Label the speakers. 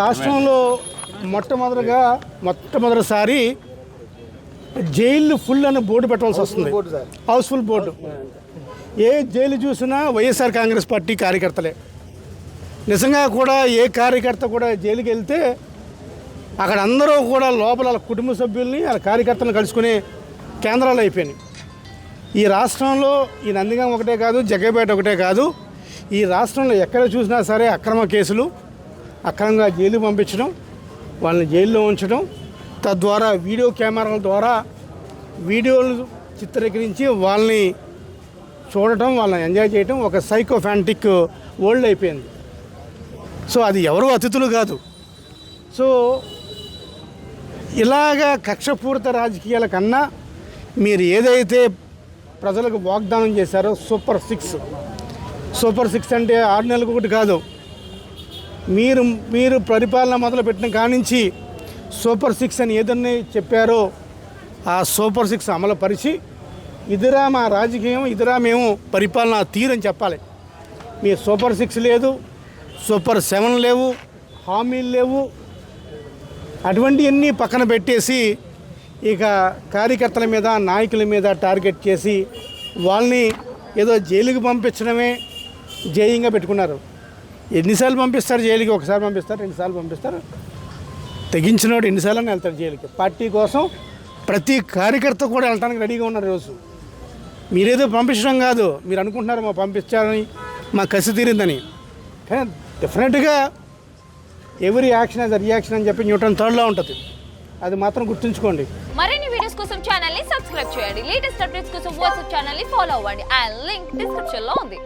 Speaker 1: రాష్ట్రంలో మొట్టమొదటిసారి jail full అని బోర్డు పెట్టాల్సి వస్తుంది. Housefull board. ఏ జైలు చూసినా వైఎస్ఆర్ కాంగ్రెస్ పార్టీ కార్యకర్తలే. నిజంగా కూడా ఏ కార్యకర్త కూడా జైలుకి వెళ్తే అక్కడ అందరూ కూడా లోపల వాళ్ళ కుటుంబ సభ్యుల్ని వాళ్ళ కార్యకర్తలను కలుసుకునే కేంద్రాలు అయిపోయినాయి. ఈ రాష్ట్రంలో ఈ నందిగాం ఒకటే కాదు, జగ్గపేట ఒకటే కాదు, ఈ రాష్ట్రంలో ఎక్కడ చూసినా సరే అక్రమ కేసులు, అక్రమంగా జైలు పంపించడం, వాళ్ళని జైల్లో ఉంచడం, తద్వారా వీడియో కెమెరాల ద్వారా వీడియోలు చిత్రీకరించి వాళ్ళని చూడటం, వాళ్ళని ఎంజాయ్ చేయటం ఒక సైకోఫాంటిక్ వరల్డ్ అయిపోయింది. సో అది ఎవరు అతిథులు కాదు. సో ఇలాగా కక్షపూరిత రాజకీయాల కన్నా మీరు ఏదైతే ప్రజలకు వాగ్దానం చేశారో సూపర్ సిక్స్ అంటే 6 నెలలకు ఒకటి కాదు, మీరు పరిపాలన మొదలుపెట్టిన కానించి సూపర్ 6 అని ఏదన్నా చెప్పారో ఆ సూపర్ 6 అమలు పరిచి ఇదిరా మా రాజకీయం, ఇదిరా మేము పరిపాలన తీరని చెప్పాలి. మీ సూపర్ 6 లేదు, సూపర్ 7 లేవు, హామీలు లేవు, అటువంటివన్నీ పక్కన పెట్టేసి ఇక కార్యకర్తల మీద, నాయకుల మీద టార్గెట్ చేసి వాళ్ళని ఏదో జైలుకి పంపించడమే జేయంగా పెట్టుకున్నారు. ఎన్నిసార్లు పంపిస్తారు జైలుకి? ఒకసారి పంపిస్తారు, 2 సార్లు పంపిస్తారు. తెగించినోడు ఎన్నిసార్లు వెళ్తాడు జైలుకి. పార్టీ కోసం ప్రతి కార్యకర్త కూడా వెళ్ళడానికి రెడీగా ఉన్నారు రోజు. మీరేదో పంపించడం కాదు, మీరు అనుకుంటున్నారు మా పంపించారని, మా కసి తీరిందని. కానీ డెఫినెట్గా ఎవరి యాక్షన్ యాజ్ రియాక్షన్ అని చెప్పి న్యూటన్ థర్డ్లో ఉంటుంది. అది మాత్రం గుర్తుంచుకోండి.
Speaker 2: మరిన్ని వీడియోస్ కోసం ఛానల్ ని సబ్స్క్రైబ్ చేయండి. లేటెస్ట్ అప్డేట్స్ కోసం వాట్సాప్ ఛానల్ ని ఫాలో అవ్వండి. ఆ లింక్ డిస్క్రిప్షన్ లో ఉంది.